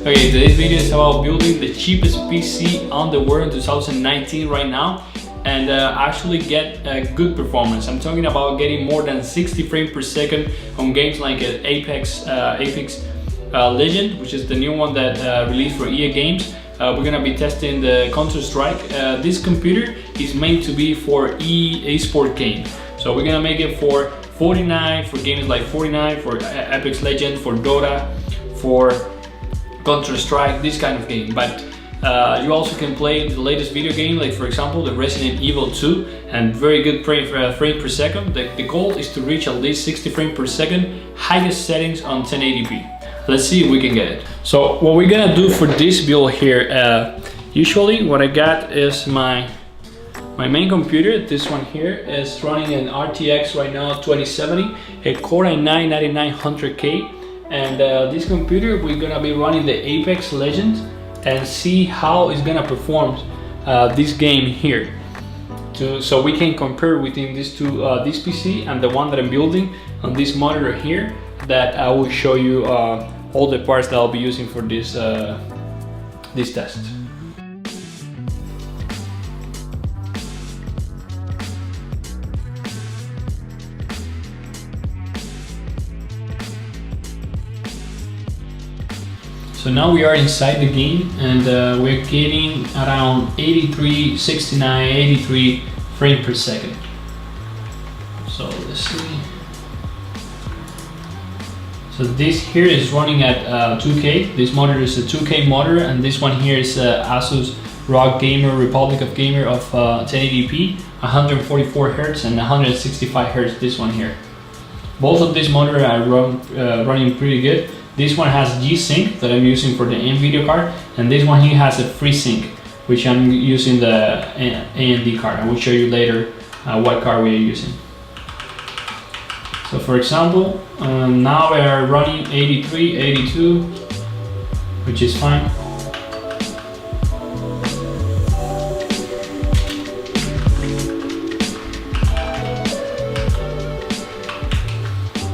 Okay, today's video is about building the cheapest PC on the world in 2019 right now, and actually get a good performance. I'm talking about getting more than 60 frames per second on games like Apex Legend, which is the new one that released for EA Games. We're gonna be testing the Counter-Strike. This computer is meant to be for eSport game. So we're gonna make it for 49, for games like 49, for Apex Legend, for Dota, for Counter-Strike, this kind of game. But you also can play the latest video game, like for example the Resident Evil 2, and very good frame per second. The goal is to reach at least 60 frames per second, highest settings on 1080p. Let's see if we can get it. So what we're gonna do for this build here, usually what I got is my main computer. This one here is running an RTX right now 2070, a Core i9 9900K. And this computer, we're gonna be running the Apex Legends and see how it's gonna perform this game here. So we can compare between these two, this PC and the one that I'm building on this monitor here, that I will show you all the parts that I'll be using for this, this test. So now we are inside the game, and we're getting around 83, 69, 83 frames per second. So let's see. So this here is running at 2K. This monitor is a 2K monitor, and this one here is ASUS ROG Gamer Republic of Gamer of 1080p, 144 Hz and 165 Hz. This one here. Both of these monitors are running pretty good. This one has G-Sync that I'm using for the NVIDIA card, and this one here has a FreeSync, which I'm using the AMD card. I will show you later what card we are using. So for example, now we are running 83, 82, which is fine.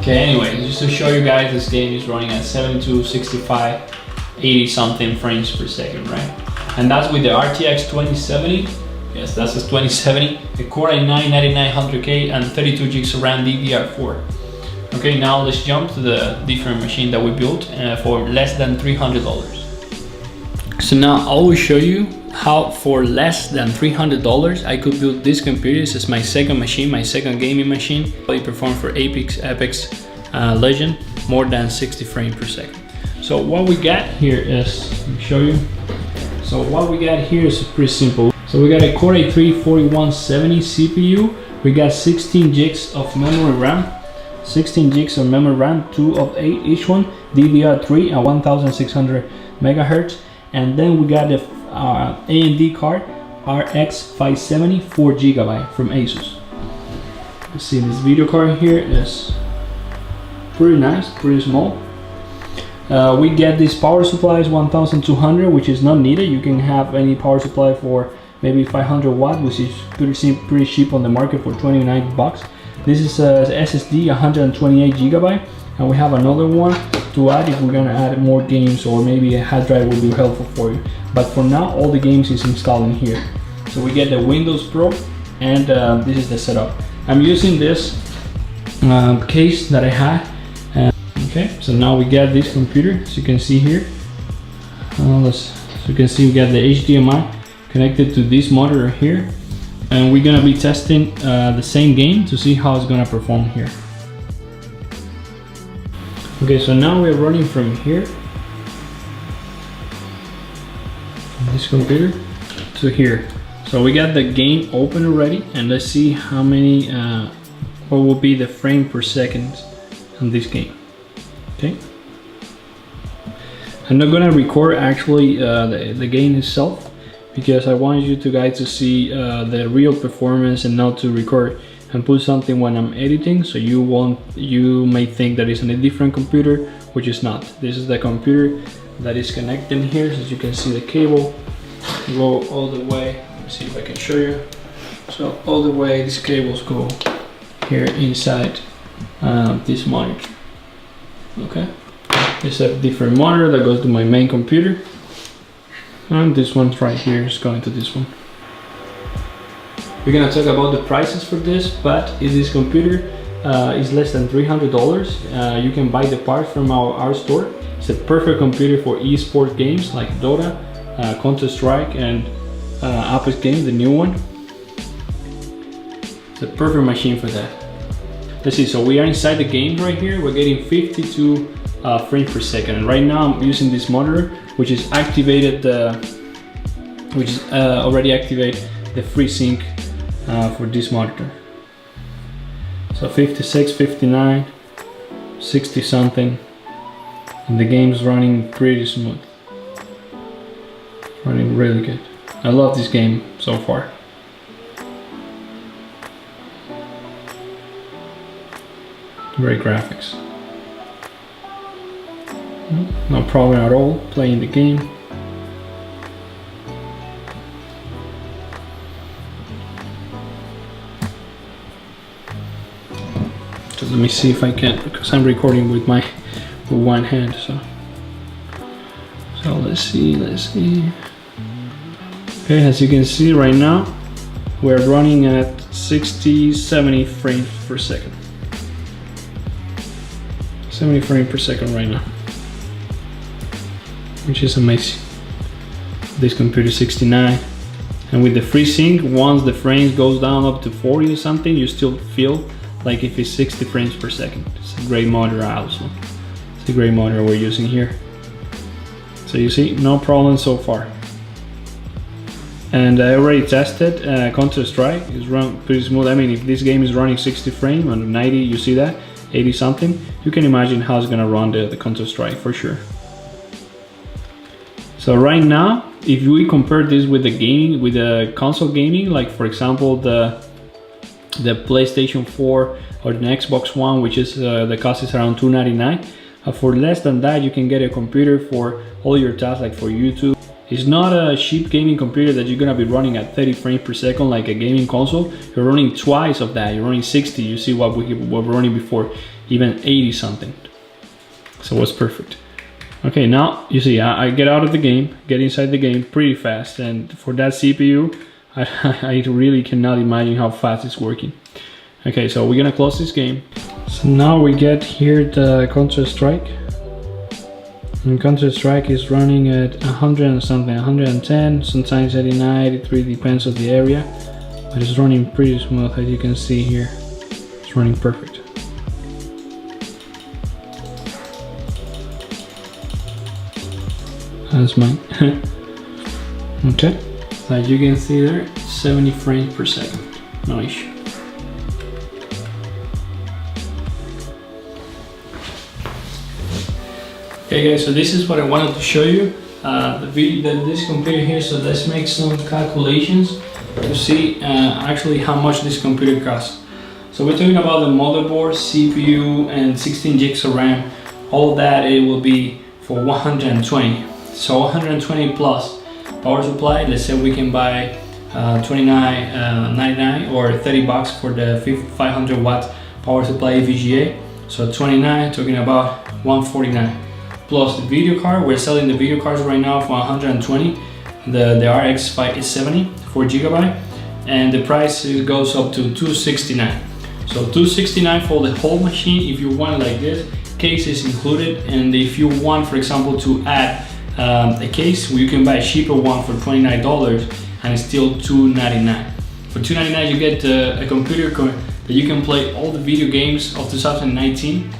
Okay, anyway, just to show you guys, this game is running at 72, 65, 80 something frames per second, right? And that's with the RTX 2070. Yes, that's a 2070, a Core i9 9900K and 32 gigs of RAM DDR4. Okay, now let's jump to the different machine that we built for less than $300. So now I will show you how for less than $300 I could build this computer. This is my second machine, my second gaming machine. It performs for Apex Legend more than 60 frames per second. So what we got here is, let me show you. So what we got here is pretty simple. So we got a Core i3 4170 CPU. We got 16 gigs of memory RAM. 16 gigs of memory RAM, 2 of 8 each one, DDR3 at 1600 megahertz. And then we got the AMD card RX 570 4 GB from ASUS. You see this video card here is pretty nice, pretty small. We get this power supply is 1200, which is not needed. You can have any power supply for maybe 500 watt, which is pretty cheap on the market for 29 bucks. This is a SSD 128 GB, and we have another one to add if we're gonna add more games, or maybe a hard drive will be helpful for you. But for now, all the games is installed in here. So we get the Windows Pro, and this is the setup. I'm using this case that I had. Okay, so now we got this computer, as you can see here. So you can see we got the HDMI connected to this monitor here, and we're gonna be testing the same game to see how it's gonna perform here. Okay, so now we're running from here, from this computer to here. So we got the game open already, and let's see how many, what will be the frame per second on this game. Okay. I'm not gonna record actually the game itself, because I want you guys to see the real performance and not to record and put something when I'm editing, so you may think that it's on a different computer, which is not. This is the computer that is connected here. So as you can see, the cable go all the way. Let's see if I can show you. So all the way these cables go here inside this monitor. Okay. It's a different monitor that goes to my main computer. And this one right here is going to this one. We're gonna talk about the prices for this, but if this computer is less than $300, you can buy the parts from our store. It's a perfect computer for eSport games like Dota, Counter-Strike, and Apex game, the new one. It's a perfect machine for that. Let's see, so we are inside the game right here. We're getting 52 frames per second. And right now I'm using this monitor, which is activated, already activated the FreeSync for this monitor. So 56, 59, 60 something, and the game's running pretty smooth. Running really good. I love this game so far. Great graphics. No problem at all playing the game. So let me see if I can, because I'm recording with one hand. So let's see. Okay, as you can see right now, we're running at 60, 70 frames per second. 70 frames per second right now, which is amazing. This computer 69, and with the FreeSync, once the frames goes down up to 40 or something, you still feel like if it's 60 frames per second. It's a great monitor also. It's a great monitor we're using here. So you see, no problem so far. And I already tested Counter-Strike. It's run pretty smooth. I mean, if this game is running 60 frames on 90, you see that, 80 something, you can imagine how it's gonna run the Counter-Strike for sure. So right now, if we compare this with the gaming, with the console gaming, like for example the PlayStation 4 or the Xbox One, which is the cost is around $299. For less than that, you can get a computer for all your tasks, like for YouTube. It's not a cheap gaming computer that you're gonna be running at 30 frames per second like a gaming console. You're running twice of that. You're running 60. You see what we were running before, even 80 something. So it's perfect. Okay, now you see I get out of the game, get inside the game pretty fast, and for that CPU, I really cannot imagine how fast it's working. Okay, so we're gonna close this game. So now we get here the Counter-Strike. And Counter-Strike is running at 100 and something, 110, sometimes 89, 83, depends on the area. But it's running pretty smooth, as you can see here. It's running perfect. That's mine. Okay, as you can see there, 70 frames per second. No issue. Okay guys, so this is what I wanted to show you. This computer here, so let's make some calculations to see actually how much this computer costs. So we're talking about the motherboard, CPU, and 16 gigs of RAM. All of that, it will be for 120. So 120 plus power supply. Let's say we can buy $29.99 or $30 for the 500 watt power supply VGA. So 29, talking about 149. Plus the video card, we're selling the video cards right now for 120, the RX 570, 4 GB, and the price goes up to 269. So 269 for the whole machine. If you want it like this, case is included, and if you want, for example, to add a case, you can buy a cheaper one for $29 and it's still $299. For $299 you get a computer that you can play all the video games of 2019.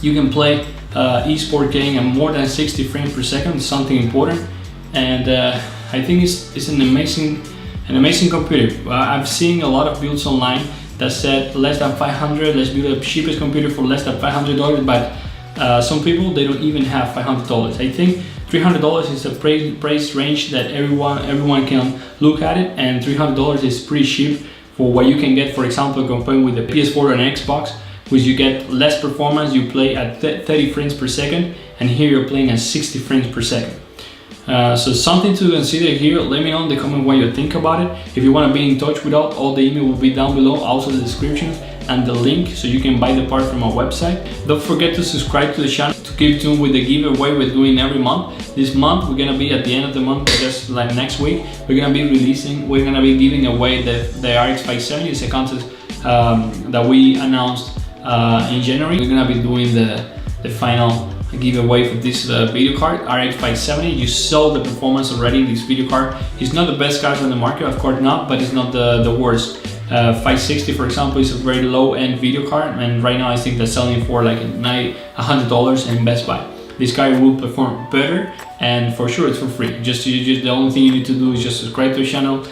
You can play eSport game at more than 60 frames per second, something important, and I think it's an amazing computer. I've seen a lot of builds online that said less than 500, let's build the cheapest computer for less than $500, but some people, they don't even have $500. I think $300 is a price range that everyone can look at it, and $300 is pretty cheap for what you can get, for example, comparing with the PS4 and Xbox, which you get less performance, you play at 30 frames per second, and here you're playing at 60 frames per second. So something to consider here. Let me know in the comment what you think about it. If you want to be in touch with us, all the email will be down below, also the description. and the link so you can buy the part from our website. Don't forget to subscribe to the channel to keep tuned with the giveaway we're doing every month. This month we're gonna be at the end of the month, just like next week, we're gonna be giving away the RX 570. It's a contest that we announced in January. We're gonna be doing the final giveaway for this video card, RX 570. You saw the performance already. This video card is not the best card on the market, of course not, but it's not the worst. 560, for example, is a very low-end video card, and right now I think they're selling for like $100 in Best Buy. This card will perform better, and for sure it's for free. Just the only thing you need to do is just subscribe to the channel,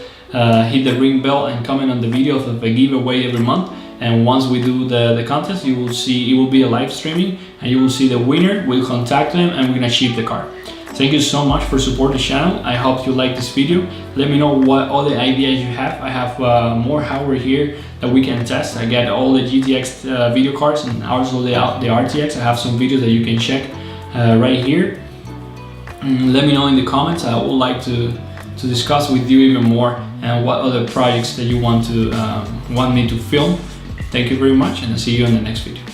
hit the ring bell, and comment on the video of the giveaway every month. And once we do the contest, you will see it will be a live streaming, and you will see the winner. We'll contact them, and we're gonna ship the card. Thank you so much for supporting the channel. I hope you like this video. Let me know what other ideas you have. I have more hardware here that we can test. I got all the GTX video cards and also the RTX. I have some videos that you can check right here. Let me know in the comments. I would like to discuss with you even more and what other projects that you want me to film. Thank you very much, and I'll see you in the next video.